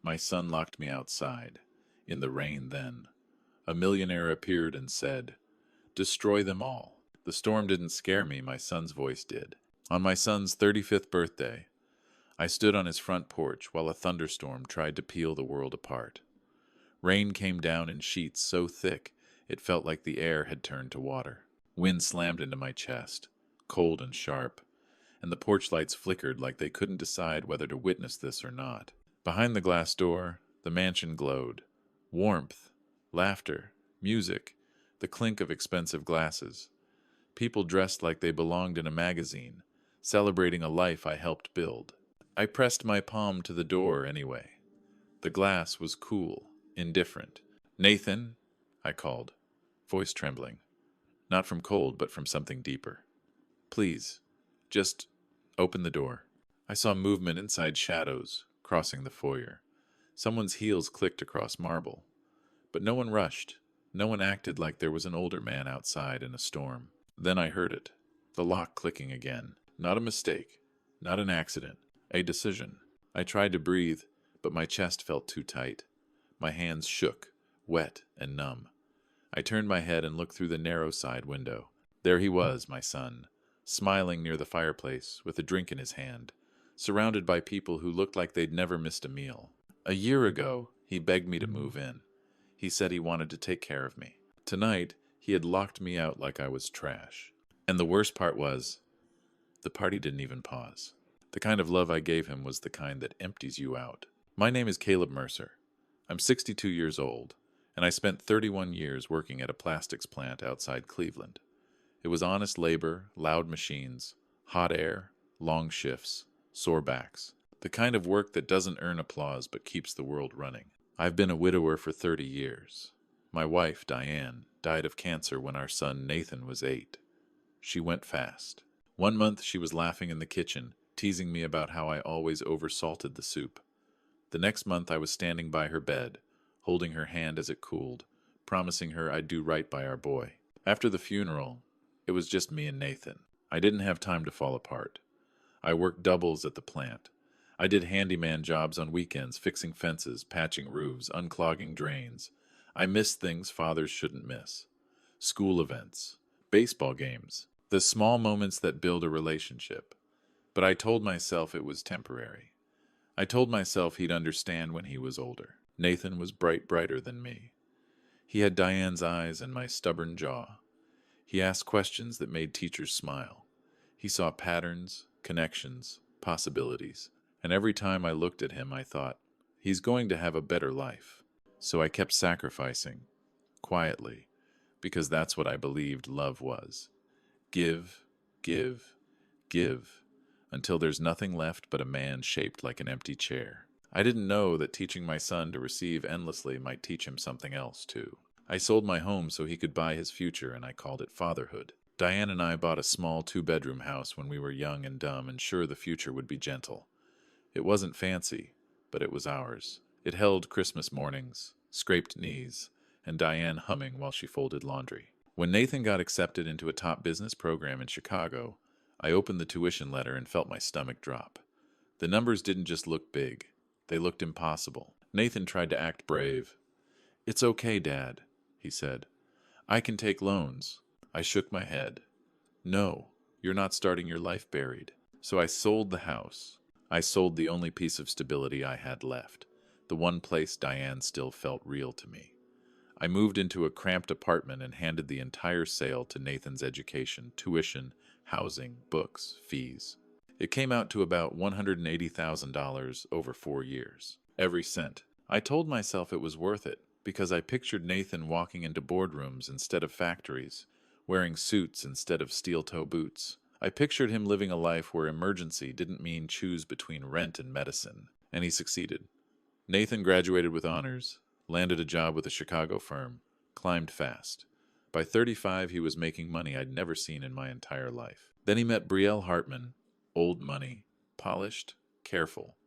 My son locked me outside. In the rain then. A millionaire appeared and said, "Destroy them all." The storm didn't scare me, my son's voice did. On my son's 35th birthday, I stood on his front porch while a thunderstorm tried to peel the world apart. Rain came down in sheets so thick it felt like the air had turned to water. Wind slammed into my chest, cold and sharp, and the porch lights flickered like they couldn't decide whether to witness this or not. Behind the glass door, the mansion glowed. Warmth, laughter, music, the clink of expensive glasses. People dressed like they belonged in a magazine, celebrating a life I helped build. I pressed my palm to the door anyway. The glass was cool, indifferent. "Nathan," I called, voice trembling. Not from cold, but from something deeper. "Please, just open the door." I saw movement inside shadows, crossing the foyer. Someone's heels clicked across marble. But no one rushed. No one acted like there was an older man outside in a storm. Then I heard it, the lock clicking again. Not a mistake, not an accident, a decision. I tried to breathe, but my chest felt too tight. My hands shook, wet and numb. I turned my head and looked through the narrow side window. There he was, my son, smiling near the fireplace with a drink in his hand, surrounded by people who looked like they'd never missed a meal. A year ago, he begged me to move in. He said he wanted to take care of me. Tonight, he had locked me out like I was trash. And the worst part was, the party didn't even pause. The kind of love I gave him was the kind that empties you out. My name is Caleb Mercer. I'm 62 years old, and I spent 31 years working at a plastics plant outside Cleveland. It was honest labor, loud machines, hot air, long shifts, sore backs. The kind of work that doesn't earn applause but keeps the world running. I've been a widower for 30 years. My wife, Diane, died of cancer when our son Nathan was 8. She went fast. 1 month she was laughing in the kitchen, teasing me about how I always oversalted the soup. The next month I was standing by her bed, holding her hand as it cooled, promising her I'd do right by our boy. After the funeral, it was just me and Nathan. I didn't have time to fall apart. I worked doubles at the plant. I did handyman jobs on weekends, fixing fences, patching roofs, unclogging drains. I missed things fathers shouldn't miss. School events, baseball games, the small moments that build a relationship. But I told myself it was temporary. I told myself he'd understand when he was older. Nathan was brighter than me. He had Diane's eyes and my stubborn jaw. He asked questions that made teachers smile. He saw patterns, connections, possibilities. And every time I looked at him, I thought, he's going to have a better life. So I kept sacrificing, quietly, because that's what I believed love was. Give, give, give, until there's nothing left but a man shaped like an empty chair. I didn't know that teaching my son to receive endlessly might teach him something else, too. I sold my home so he could buy his future, and I called it fatherhood. Diane and I bought a small 2-bedroom house when we were young and dumb and sure the future would be gentle. It wasn't fancy, but it was ours. It held Christmas mornings, scraped knees, and Diane humming while she folded laundry. When Nathan got accepted into a top business program in Chicago, I opened the tuition letter and felt my stomach drop. The numbers didn't just look big, they looked impossible. Nathan tried to act brave. "It's okay, Dad," he said. "I can take loans." I shook my head. "No, you're not starting your life buried." So I sold the house. I sold the only piece of stability I had left, the one place Diane still felt real to me. I moved into a cramped apartment and handed the entire sale to Nathan's education, tuition, housing, books, fees. It came out to about $180,000 over 4 years. Every cent. I told myself it was worth it because I pictured Nathan walking into boardrooms instead of factories, wearing suits instead of steel-toe boots. I pictured him living a life where emergency didn't mean choose between rent and medicine, and he succeeded. Nathan graduated with honors, landed a job with a Chicago firm, climbed fast. By 35, he was making money I'd never seen in my entire life. Then he met Brielle Hartman, old money, polished, careful.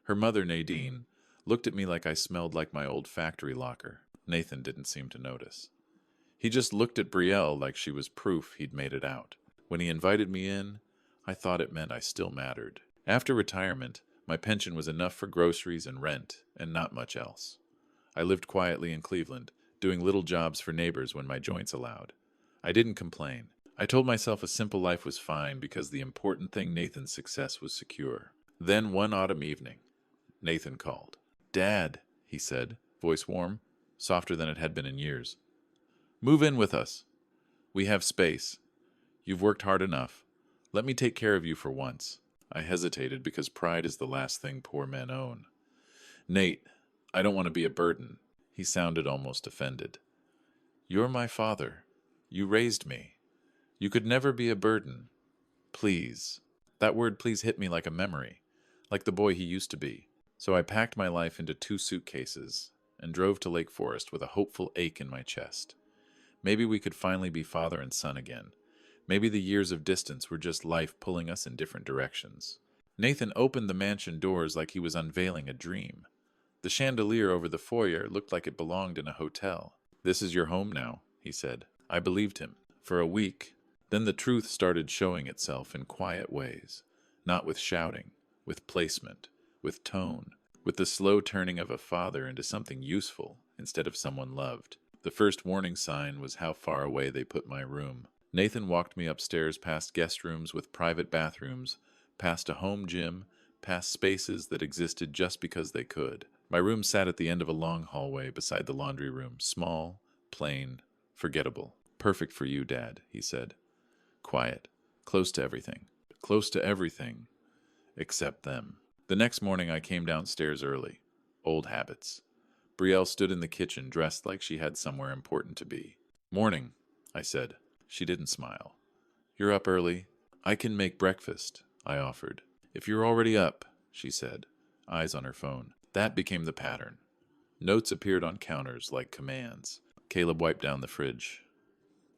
Her mother, Nadine, looked at me like I smelled like my old factory locker. Nathan didn't seem to notice. He just looked at Brielle like she was proof he'd made it out. When he invited me in, I thought it meant I still mattered. After retirement, My pension was enough for groceries and rent, and not much else. I lived quietly in Cleveland, doing little jobs for neighbors when my joints allowed. I didn't complain. I told myself a simple life was fine because the important thing, Nathan's success, was secure. Then one autumn evening, Nathan called. "Dad," he said, voice warm, softer than it had been in years. "Move in with us. We have space. You've worked hard enough. Let me take care of you for once." I hesitated because pride is the last thing poor men own. "Nate, I don't want to be a burden." He sounded almost offended. "You're my father. You raised me. You could never be a burden. Please." That word please hit me like a memory, like the boy he used to be. So I packed my life into 2 suitcases and drove to Lake Forest with a hopeful ache in my chest. Maybe we could finally be father and son again. Maybe the years of distance were just life pulling us in different directions. Nathan opened the mansion doors like he was unveiling a dream. The chandelier over the foyer looked like it belonged in a hotel. "This is your home now," he said. I believed him. For a week. Then the truth started showing itself in quiet ways. Not with shouting, with placement, with tone, with the slow turning of a father into something useful instead of someone loved. The first warning sign was how far away they put my room. Nathan walked me upstairs past guest rooms with private bathrooms, past a home gym, past spaces that existed just because they could. My room sat at the end of a long hallway beside the laundry room, small, plain, forgettable. "Perfect for you, Dad," he said. Quiet. Close to everything. Close to everything. Except them. The next morning I came downstairs early. Old habits. Brielle stood in the kitchen dressed like she had somewhere important to be. "Morning," I said. She didn't smile. "You're up early." "I can make breakfast," I offered. "If you're already up," she said, eyes on her phone. That became the pattern. Notes appeared on counters like commands. Caleb wiped down the fridge.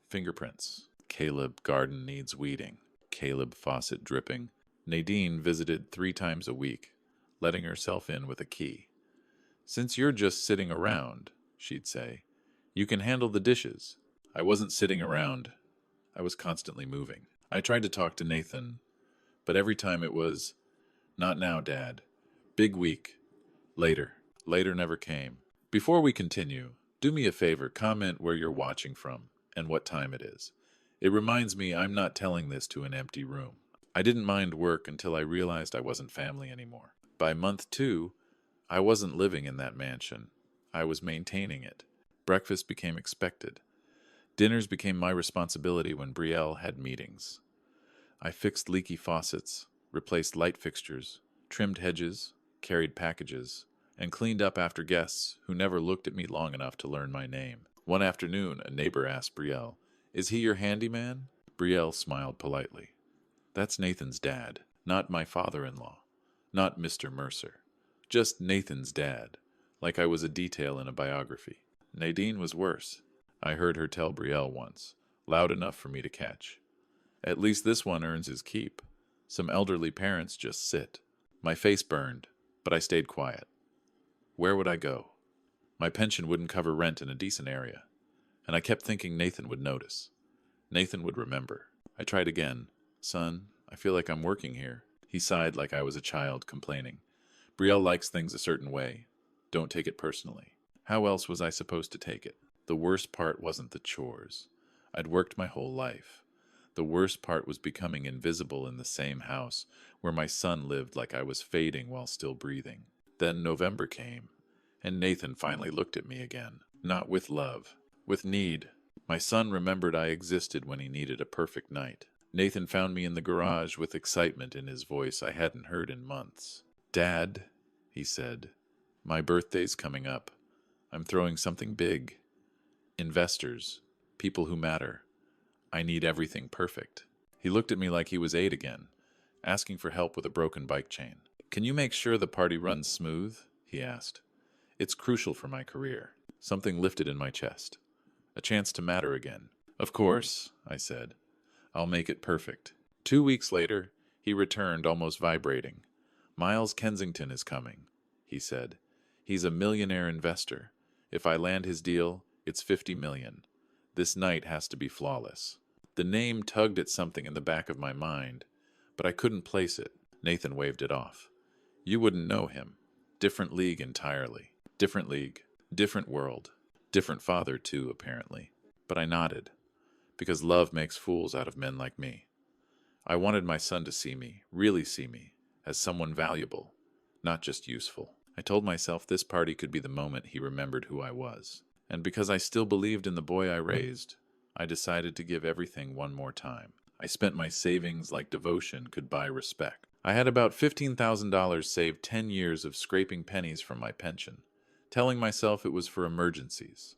Fingerprints. Caleb, garden needs weeding. Caleb, faucet dripping. Nadine visited 3 times a week, letting herself in with a key. "Since you're just sitting around," she'd say, "you can handle the dishes." I wasn't sitting around. I was constantly moving. I tried to talk to Nathan, but every time it was, "Not now, Dad. Big week. Later." Later never came. Before we continue, do me a favor, comment where you're watching from and what time it is. It reminds me I'm not telling this to an empty room. I didn't mind work until I realized I wasn't family anymore. By month 2, I wasn't living in that mansion. I was maintaining it. Breakfast became expected. Dinners became my responsibility when Brielle had meetings. I fixed leaky faucets, replaced light fixtures, trimmed hedges, carried packages, and cleaned up after guests who never looked at me long enough to learn my name. One afternoon, a neighbor asked Brielle, "Is he your handyman?" Brielle smiled politely. "That's Nathan's dad, not my father-in-law, not Mr. Mercer. Just Nathan's dad, like I was a detail in a biography." Nadine was worse. I heard her tell Brielle once, loud enough for me to catch. "At least this one earns his keep. Some elderly parents just sit." My face burned, but I stayed quiet. Where would I go? My pension wouldn't cover rent in a decent area, and I kept thinking Nathan would notice. Nathan would remember. I tried again. "Son, I feel like I'm working here." He sighed like I was a child complaining. "Brielle likes things a certain way. Don't take it personally." How else was I supposed to take it? The worst part wasn't the chores. I'd worked my whole life. The worst part was becoming invisible in the same house where my son lived like I was fading while still breathing. Then November came, and Nathan finally looked at me again. Not with love, with need. My son remembered I existed when he needed a perfect night. Nathan found me in the garage with excitement in his voice I hadn't heard in months. "Dad," he said, "my birthday's coming up. I'm throwing something big. Investors, people who matter. I need everything perfect." He looked at me like he was 8 again, asking for help with a broken bike chain. "Can you make sure the party runs smooth?" he asked. "It's crucial for my career." Something lifted in my chest. A chance to matter again. "Of course," I said. "I'll make it perfect." 2 weeks later, he returned, almost vibrating. "Miles Kensington is coming," he said. "He's a millionaire investor. If I land his deal, it's 50 million. This night has to be flawless." The name tugged at something in the back of my mind, but I couldn't place it. Nathan waved it off. You wouldn't know him. Different league entirely. Different league. Different world. Different father, too, apparently. But I nodded, because love makes fools out of men like me. I wanted my son to see me, really see me, as someone valuable, not just useful. I told myself this party could be the moment he remembered who I was. And because I still believed in the boy I raised, I decided to give everything one more time. I spent my savings like devotion could buy respect. I had about $15,000 saved 10 years of scraping pennies from my pension, telling myself it was for emergencies.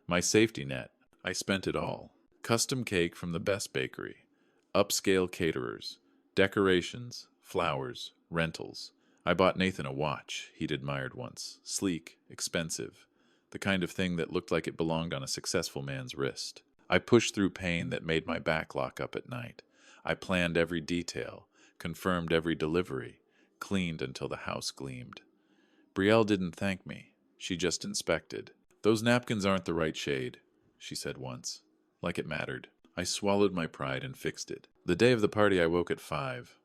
My safety net. I spent it all. Custom cake from the best bakery, upscale caterers, decorations, flowers, rentals. I bought Nathan a watch he'd admired once, sleek, expensive, the kind of thing that looked like it belonged on a successful man's wrist. I pushed through pain that made my back lock up at night. I planned every detail, confirmed every delivery, cleaned until the house gleamed. Brielle didn't thank me. She just inspected. "Those napkins aren't the right shade," she said once. Like it mattered. I swallowed my pride and fixed it. The day of the party I woke at 5.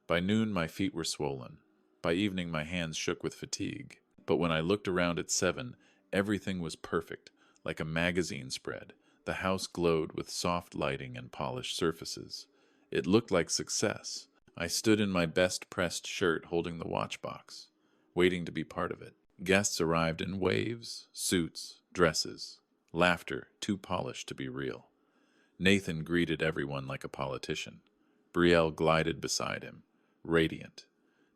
By noon my feet were swollen. By evening my hands shook with fatigue. But when I looked around at 7, everything was perfect, like a magazine spread. The house glowed with soft lighting and polished surfaces. It looked like success. I stood in my best pressed shirt holding the watch box, waiting to be part of it. Guests arrived in waves, suits, dresses, laughter too polished to be real. Nathan greeted everyone like a politician. Brielle glided beside him, radiant.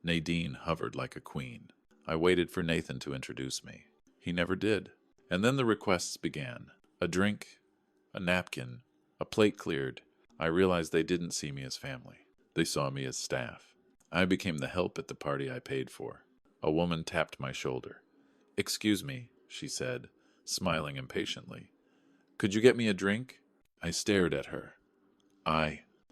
Nadine hovered like a queen. I waited for Nathan to introduce me. He never did. And then the requests began. A drink, a napkin, a plate cleared. I realized they didn't see me as family. They saw me as staff. I became the help at the party I paid for. A woman tapped my shoulder. "Excuse me," she said, smiling impatiently. "Could you get me a drink?" I stared at her.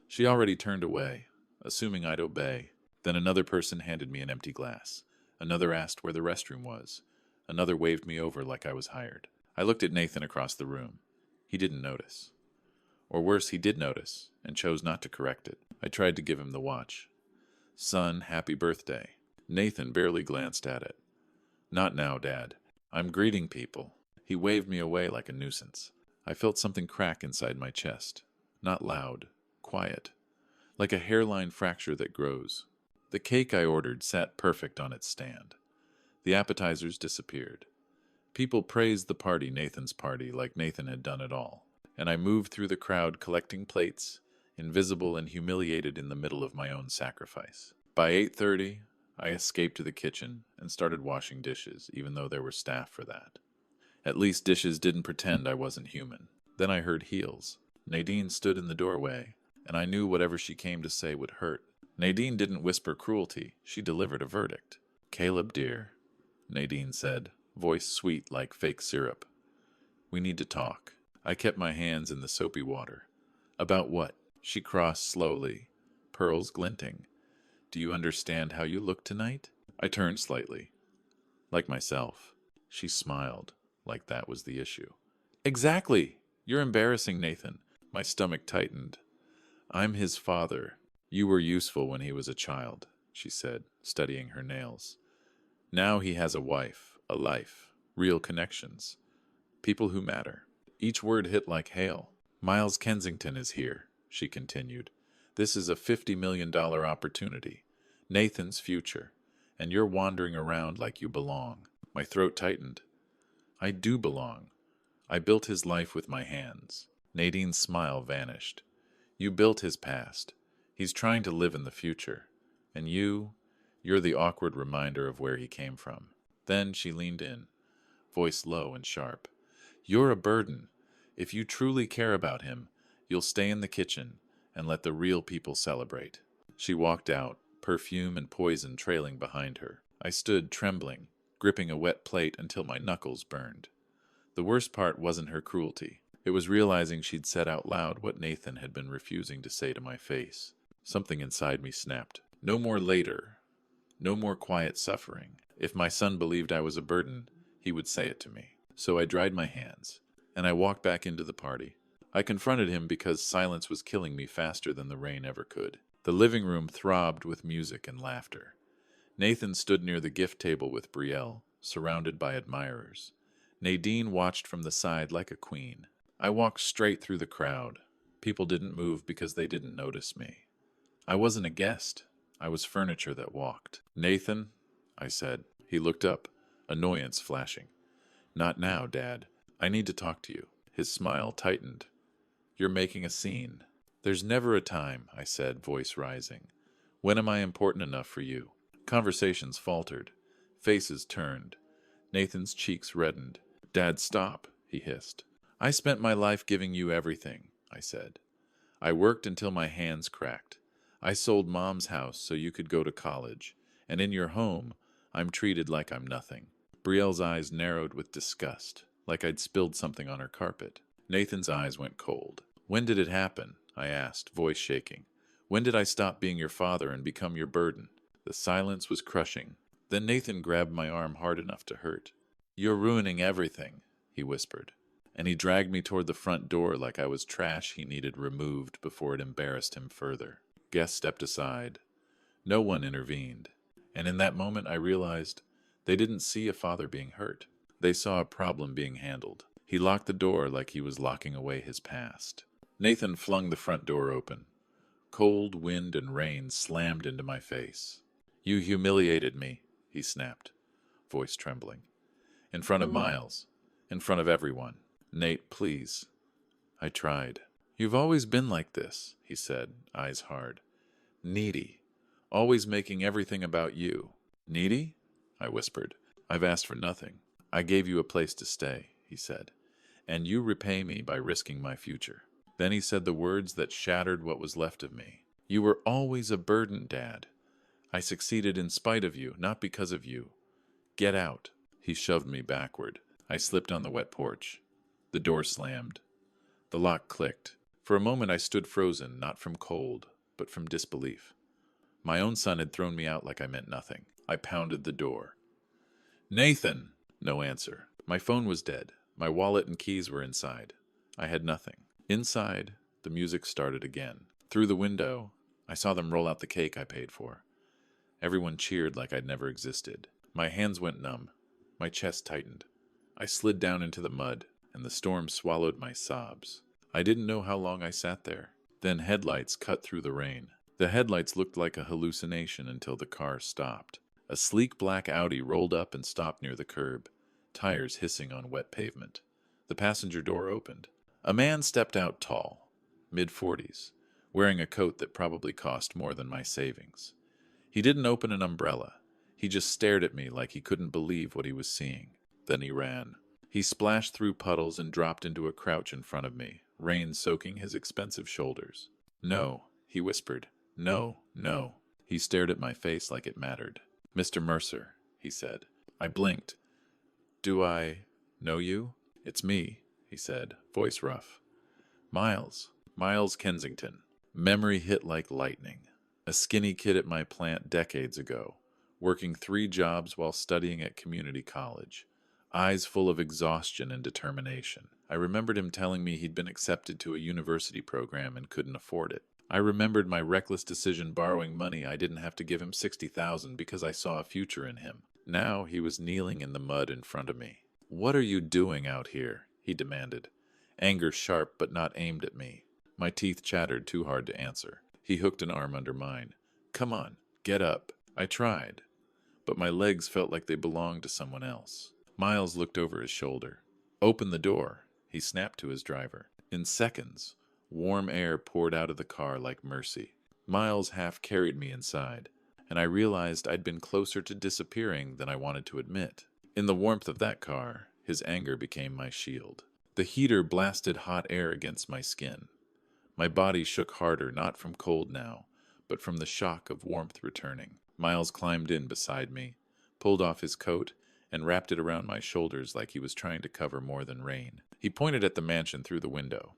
She already turned away, assuming I'd obey. Then another person handed me an empty glass. Another asked where the restroom was. Another waved me over like I was hired. I looked at Nathan across the room. He didn't notice. Or worse, he did notice, and chose not to correct it. I tried to give him the watch. "Son, happy birthday." Nathan barely glanced at it. "Not now, Dad. I'm greeting people." He waved me away like a nuisance. I felt something crack inside my chest. Not loud, quiet, like a hairline fracture that grows. The cake I ordered sat perfect on its stand. The appetizers disappeared. People praised the party, Nathan's party, like Nathan had done it all. And I moved through the crowd collecting plates, invisible and humiliated in the middle of my own sacrifice. By 8:30, I escaped to the kitchen and started washing dishes, even though there were staff for that. At least dishes didn't pretend I wasn't human. Then I heard heels. Nadine stood in the doorway, and I knew whatever she came to say would hurt. Nadine didn't whisper cruelty. She delivered a verdict. "Caleb, dear," Nadine said, voice sweet like fake syrup. "We need to talk." I kept my hands in the soapy water. "About what?" She crossed slowly, pearls glinting. "Do you understand how you look tonight?" I turned slightly. "Like myself." She smiled, like that was the issue. "Exactly! You're embarrassing, Nathan." My stomach tightened. "I'm his father. You were useful when he was a child," she said, studying her nails. "Now he has a wife, a life, real connections, people who matter." Each word hit like hail. "Miles Kensington is here," she continued. "This is a $50 million opportunity. Nathan's future. And you're wandering around like you belong." My throat tightened. I do belong. I built his life with my hands. Nadine's smile vanished. "You built his past. He's trying to live in the future. And you're the awkward reminder of where he came from." Then she leaned in, voice low and sharp. "You're a burden. If you truly care about him, you'll stay in the kitchen and let the real people celebrate." She walked out, perfume and poison trailing behind her. I stood trembling, gripping a wet plate until my knuckles burned. The worst part wasn't her cruelty. It was realizing she'd said out loud what Nathan had been refusing to say to my face. Something inside me snapped. No more later. No more quiet suffering. If my son believed I was a burden, he would say it to me. So I dried my hands, and I walked back into the party. I confronted him because silence was killing me faster than the rain ever could. The living room throbbed with music and laughter. Nathan stood near the gift table with Brielle, surrounded by admirers. Nadine watched from the side like a queen. I walked straight through the crowd. People didn't move because they didn't notice me. I wasn't a guest. I was furniture that walked. "Nathan," I said. He looked up, annoyance flashing. "Not now, Dad. I need to talk to you." His smile tightened. "You're making a scene." "There's never a time," I said, voice rising. "When am I important enough for you?" Conversations faltered. Faces turned. Nathan's cheeks reddened. "Dad, stop," he hissed. "I spent my life giving you everything," I said. "I worked until my hands cracked. I sold Mom's house so you could go to college. And in your home, I'm treated like I'm nothing." Brielle's eyes narrowed with disgust, like I'd spilled something on her carpet. Nathan's eyes went cold. "When did it happen?" I asked, voice shaking. "When did I stop being your father and become your burden?" The silence was crushing. Then Nathan grabbed my arm hard enough to hurt. "You're ruining everything," he whispered. And he dragged me toward the front door like I was trash he needed removed before it embarrassed him further. Guests stepped aside. No one intervened. And in that moment I realized they didn't see a father being hurt. They saw a problem being handled. He locked the door like he was locking away his past. Nathan flung the front door open. Cold wind and rain slammed into my face. "You humiliated me," he snapped, voice trembling. "In front of Miles. In front of everyone. Nate, please." I tried. "You've always been like this," he said, eyes hard. "Needy. Always making everything about you." "Needy?" I whispered. "I've asked for nothing. I gave you a place to stay," he said. "And you repay me by risking my future." Then he said the words that shattered what was left of me. "You were always a burden, Dad. I succeeded in spite of you, not because of you. Get out." He shoved me backward. I slipped on the wet porch. The door slammed. The lock clicked. For a moment I stood frozen, not from cold, but from disbelief. My own son had thrown me out like I meant nothing. I pounded the door. "Nathan!" No answer. My phone was dead. My wallet and keys were inside. I had nothing. Inside, the music started again. Through the window, I saw them roll out the cake I paid for. Everyone cheered like I'd never existed. My hands went numb. My chest tightened. I slid down into the mud, and the storm swallowed my sobs. I didn't know how long I sat there. Then headlights cut through the rain. The headlights looked like a hallucination until the car stopped. A sleek black Audi rolled up and stopped near the curb, tires hissing on wet pavement. The passenger door opened. A man stepped out tall, mid-40s, wearing a coat that probably cost more than my savings. He didn't open an umbrella. He just stared at me like he couldn't believe what he was seeing. Then he ran. He splashed through puddles and dropped into a crouch in front of me, rain soaking his expensive shoulders. "No," he whispered. "No, no." He stared at my face like it mattered. "Mr. Mercer," he said. I blinked. "Do I know you?" "It's me," he said, voice rough. Miles Kensington." Memory hit like lightning. A skinny kid at my plant decades ago, working 3 jobs while studying at community college. Eyes full of exhaustion and determination. I remembered him telling me he'd been accepted to a university program and couldn't afford it. I remembered my reckless decision borrowing money I didn't have to give him $60,000 because I saw a future in him. Now he was kneeling in the mud in front of me. "What are you doing out here?" he demanded. Anger sharp but not aimed at me. My teeth chattered too hard to answer. He hooked an arm under mine. "Come on, get up." I tried, but my legs felt like they belonged to someone else. Miles looked over his shoulder. "Open the door," he snapped to his driver. In seconds, warm air poured out of the car like mercy. Miles half carried me inside, and I realized I'd been closer to disappearing than I wanted to admit. In the warmth of that car, his anger became my shield. The heater blasted hot air against my skin. My body shook harder, not from cold now, but from the shock of warmth returning. Miles climbed in beside me, pulled off his coat, and wrapped it around my shoulders like he was trying to cover more than rain. He pointed at the mansion through the window.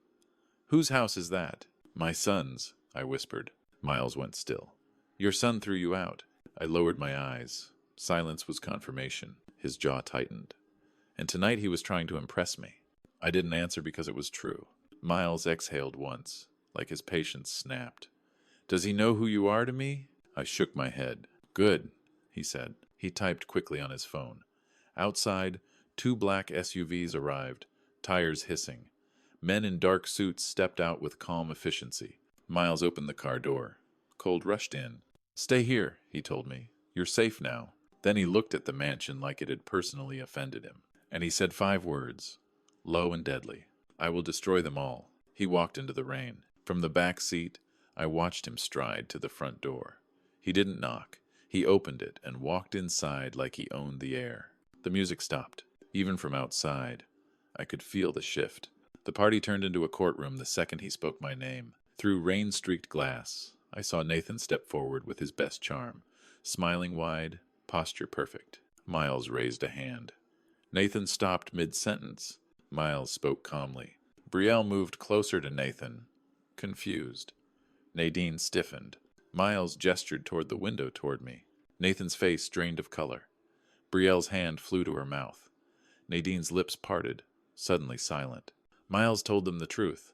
"Whose house is that?" "My son's," I whispered. Miles went still. "Your son threw you out." I lowered my eyes. Silence was confirmation. His jaw tightened. And tonight he was trying to impress me. I didn't answer because it was true. Miles exhaled once, like his patience snapped. "Does he know who you are to me?" I shook my head. "Good," he said. He typed quickly on his phone. Outside, 2 black SUVs arrived, tires hissing. Men in dark suits stepped out with calm efficiency. Miles opened the car door. Cold rushed in. "Stay here," he told me. "You're safe now." Then he looked at the mansion like it had personally offended him. And he said 5 words, low and deadly. "I will destroy them all." He walked into the rain. From the back seat, I watched him stride to the front door. He didn't knock. He opened it and walked inside like he owned the air. The music stopped. Even from outside, I could feel the shift. The party turned into a courtroom the second he spoke my name. Through rain-streaked glass, I saw Nathan step forward with his best charm, smiling wide, posture perfect. Miles raised a hand. Nathan stopped mid-sentence. Miles spoke calmly. Brielle moved closer to Nathan, confused. Nadine stiffened. Miles gestured toward the window toward me. Nathan's face drained of color. Brielle's hand flew to her mouth. Nadine's lips parted, suddenly silent. Miles told them the truth.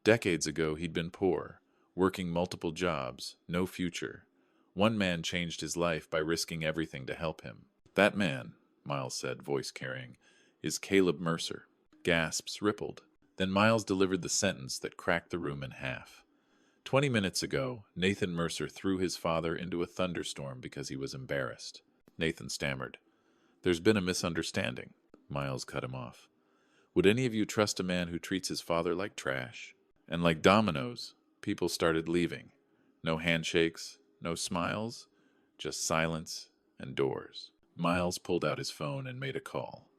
Decades ago, he'd been poor, working multiple jobs, no future. One man changed his life by risking everything to help him. "That man," Miles said, voice carrying, "is Caleb Mercer." Gasps rippled. Then Miles delivered the sentence that cracked the room in half. 20 minutes ago, Nathan Mercer threw his father into a thunderstorm because he was embarrassed. Nathan stammered. "There's been a misunderstanding." Miles cut him off. "Would any of you trust a man who treats his father like trash?" And like dominoes, people started leaving. No handshakes, no smiles, just silence and doors. Miles pulled out his phone and made a call.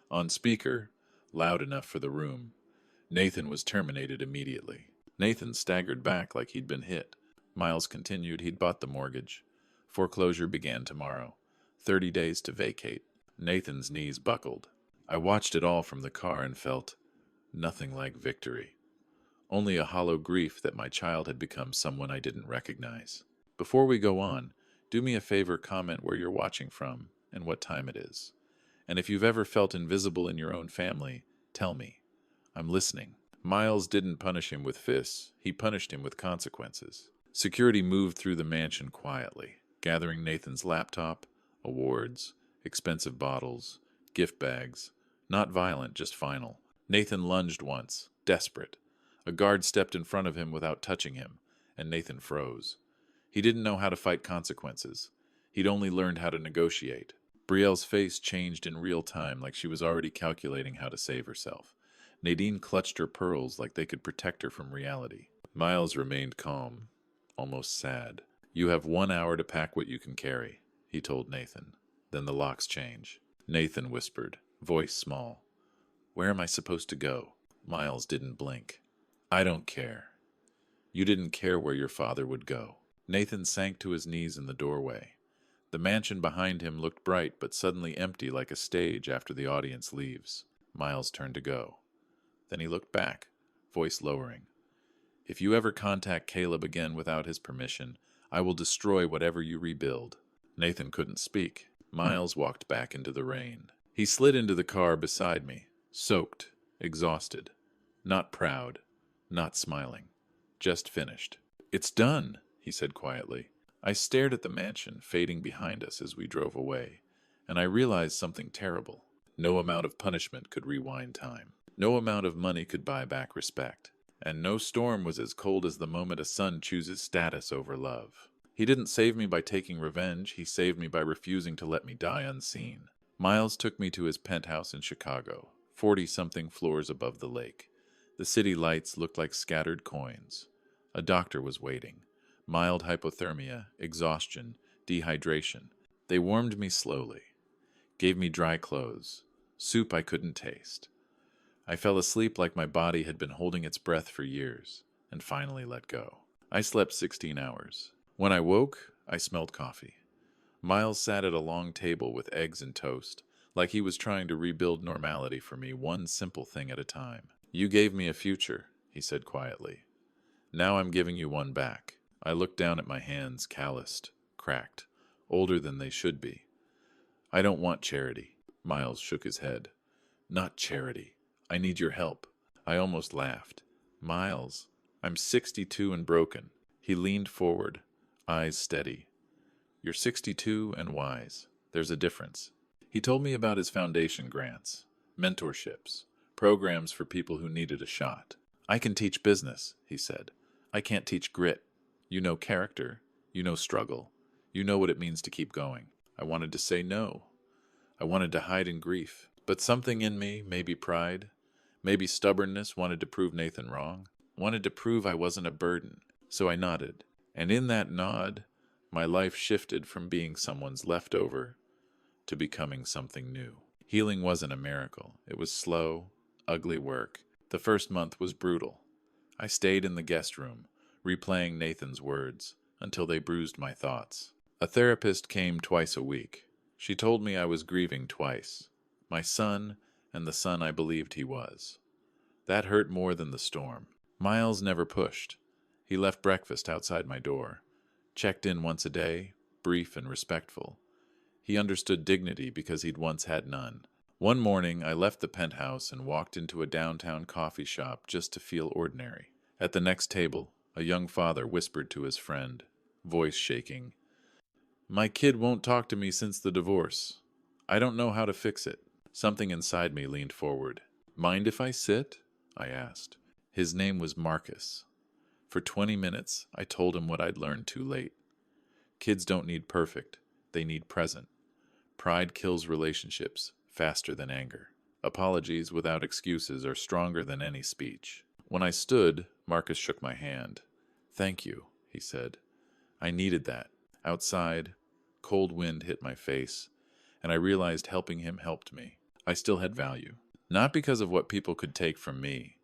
On speaker, loud enough for the room, Nathan was terminated immediately. Nathan staggered back like he'd been hit. Miles continued he'd bought the mortgage. Foreclosure began tomorrow. 30 days to vacate. Nathan's knees buckled. I watched it all from the car and felt nothing like victory. Only a hollow grief that my child had become someone I didn't recognize. Before we go on, do me a favor, comment where you're watching from and what time it is. And if you've ever felt invisible in your own family, tell me. I'm listening. Miles didn't punish him with fists. He punished him with consequences. Security moved through the mansion quietly, gathering Nathan's laptop, awards, expensive bottles, gift bags. Not violent, just final. Nathan lunged once, desperate. A guard stepped in front of him without touching him, and Nathan froze. He didn't know how to fight consequences. He'd only learned how to negotiate. Brielle's face changed in real time, like she was already calculating how to save herself. Nadine clutched her pearls like they could protect her from reality. Miles remained calm, almost sad. "You have 1 hour to pack what you can carry," he told Nathan. "Then the locks change." Nathan whispered, voice small. "Where am I supposed to go?" Miles didn't blink. "I don't care. You didn't care where your father would go." Nathan sank to his knees in the doorway. The mansion behind him looked bright but suddenly empty like a stage after the audience leaves. Miles turned to go. Then he looked back, voice lowering. "If you ever contact Caleb again without his permission, I will destroy whatever you rebuild." Nathan couldn't speak. Miles walked back into the rain. He slid into the car beside me, soaked, exhausted, not proud, not smiling, just finished. "It's done," he said quietly. I stared at the mansion fading behind us as we drove away, and I realized something terrible. No amount of punishment could rewind time. No amount of money could buy back respect. And no storm was as cold as the moment a son chooses status over love. He didn't save me by taking revenge. He saved me by refusing to let me die unseen. Miles took me to his penthouse in Chicago, 40-something floors above the lake. The city lights looked like scattered coins. A doctor was waiting. Mild hypothermia, exhaustion, dehydration. They warmed me slowly, gave me dry clothes, soup I couldn't taste. I fell asleep like my body had been holding its breath for years, and finally let go. I slept 16 hours. When I woke, I smelled coffee. Miles sat at a long table with eggs and toast, like he was trying to rebuild normality for me, one simple thing at a time. "You gave me a future," he said quietly. "Now I'm giving you one back." I looked down at my hands, calloused, cracked, older than they should be. "I don't want charity." Miles shook his head. "Not charity. I need your help." I almost laughed. "Miles, I'm 62 and broken." He leaned forward, eyes steady. You're 62 and wise. There's a difference. He told me about his foundation grants, mentorships, programs for people who needed a shot. I can teach business, he said. I can't teach grit. You know character. You know struggle. You know what it means to keep going. I wanted to say no. I wanted to hide in grief. But something in me, maybe pride, maybe stubbornness, wanted to prove Nathan wrong. Wanted to prove I wasn't a burden. So I nodded. And in that nod, my life shifted from being someone's leftover to becoming something new. Healing wasn't a miracle. It was slow, ugly work. The first month was brutal. I stayed in the guest room, replaying Nathan's words, until they bruised my thoughts. A therapist came twice a week. She told me I was grieving twice. My son and the son I believed he was. That hurt more than the storm. Miles never pushed. He left breakfast outside my door. Checked in once a day, brief and respectful. He understood dignity because he'd once had none. One morning, I left the penthouse and walked into a downtown coffee shop just to feel ordinary. At the next table, a young father whispered to his friend, voice shaking, "My kid won't talk to me since the divorce. I don't know how to fix it." Something inside me leaned forward. "Mind if I sit?" I asked. His name was Marcus. For 20 minutes, I told him what I'd learned too late. Kids don't need perfect. They need present. Pride kills relationships faster than anger. Apologies without excuses are stronger than any speech. When I stood, Marcus shook my hand. "Thank you," he said. I needed that. Outside, cold wind hit my face, and I realized helping him helped me. I still had value. Not because of what people could take from me,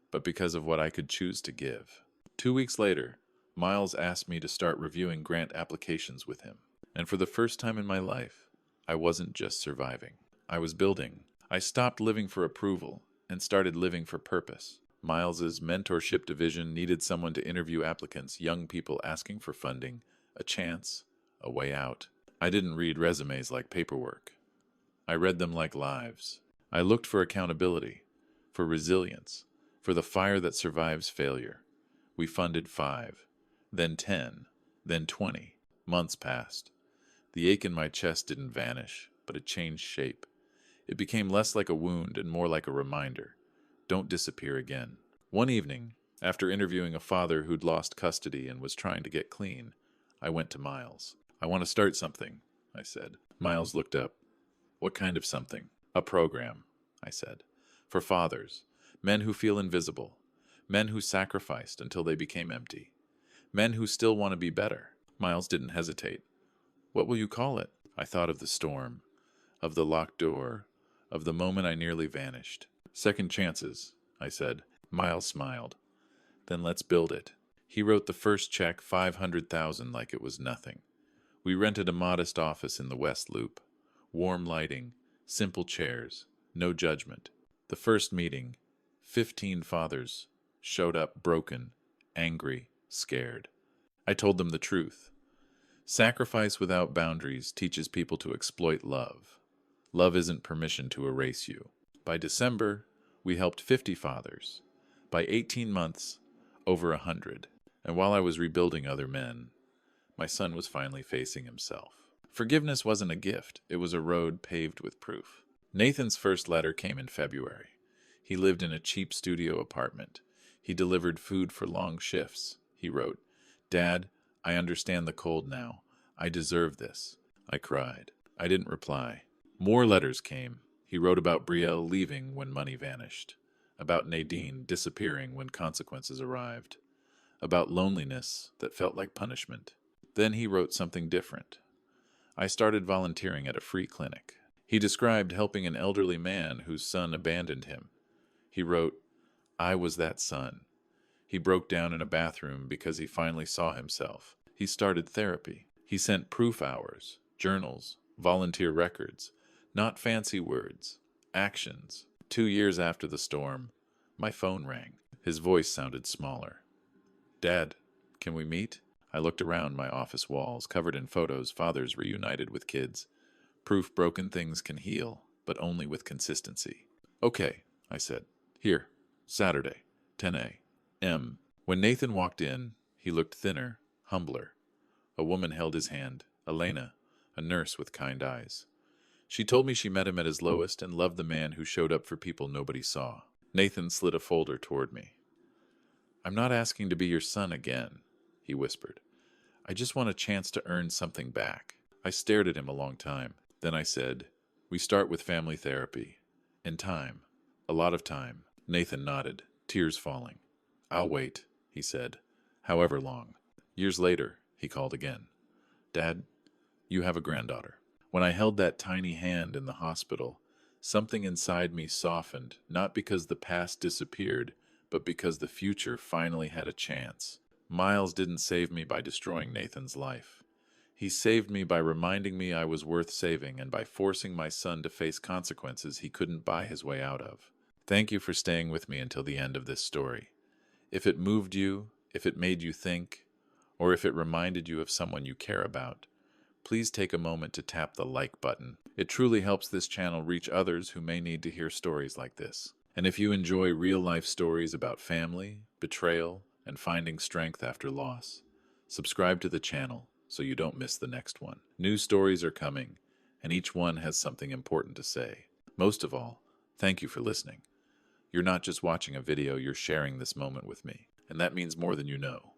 but because of what I could choose to give. 2 weeks later, Miles asked me to start reviewing grant applications with him. And for the first time in my life, I wasn't just surviving. I was building. I stopped living for approval and started living for purpose. Miles's mentorship division needed someone to interview applicants, young people asking for funding, a chance, a way out. I didn't read resumes like paperwork. I read them like lives. I looked for accountability, for resilience, for the fire that survives failure. We funded 5, then 10, then 20. Months passed. The ache in my chest didn't vanish, but it changed shape. It became less like a wound and more like a reminder. Don't disappear again. One evening, after interviewing a father who'd lost custody and was trying to get clean, I went to Miles. "I want to start something," I said. Miles looked up. "What kind of something?" "A program," I said. "For fathers, men who feel invisible, men who sacrificed until they became empty, men who still want to be better." Miles didn't hesitate. "What will you call it?" I thought of the storm, of the locked door, of the moment I nearly vanished. "Second chances," I said. Miles smiled. "Then let's build it." He wrote the first check, $500,000, like it was nothing. We rented a modest office in the West Loop. Warm lighting, simple chairs, no judgment. The first meeting, 15 fathers showed up broken, angry, scared. I told them the truth. Sacrifice without boundaries teaches people to exploit love. Love isn't permission to erase you. By December, we helped 50 fathers. By 18 months, over 100. And while I was rebuilding other men, my son was finally facing himself. Forgiveness wasn't a gift. It was a road paved with proof. Nathan's first letter came in February. He lived in a cheap studio apartment. He delivered food for long shifts. He wrote, "Dad, I understand the cold now. I deserve this." I cried. I didn't reply. More letters came. He wrote about Brielle leaving when money vanished, about Nadine disappearing when consequences arrived, about loneliness that felt like punishment. Then he wrote something different. I started volunteering at a free clinic. He described helping an elderly man whose son abandoned him. He wrote, "I was that son." He broke down in a bathroom because he finally saw himself. He started therapy. He sent proof hours, journals, volunteer records, not fancy words, actions. 2 years after the storm, my phone rang. His voice sounded smaller. "Dad, can we meet?" I looked around my office walls, covered in photos, fathers reunited with kids. Proof broken things can heal, but only with consistency. "Okay," I said. "Here, Saturday, 10 a.m. When Nathan walked in, he looked thinner, humbler. A woman held his hand, Elena, a nurse with kind eyes. She told me she met him at his lowest and loved the man who showed up for people nobody saw. Nathan slid a folder toward me. I'm not asking to be your son again, he whispered. I just want a chance to earn something back. I stared at him a long time. Then I said, we start with family therapy. And time. A lot of time. Nathan nodded, tears falling. I'll wait, he said. However long. Years later, he called again. Dad, you have a granddaughter. When I held that tiny hand in the hospital, something inside me softened, not because the past disappeared, but because the future finally had a chance. Miles didn't save me by destroying Nathan's life. He saved me by reminding me I was worth saving and by forcing my son to face consequences he couldn't buy his way out of. Thank you for staying with me until the end of this story. If it moved you, if it made you think, or if it reminded you of someone you care about, please take a moment to tap the like button. It truly helps this channel reach others who may need to hear stories like this. And if you enjoy real-life stories about family, betrayal, and finding strength after loss, subscribe to the channel so you don't miss the next one. New stories are coming, and each one has something important to say. Most of all, thank you for listening. You're not just watching a video, you're sharing this moment with me, and that means more than you know.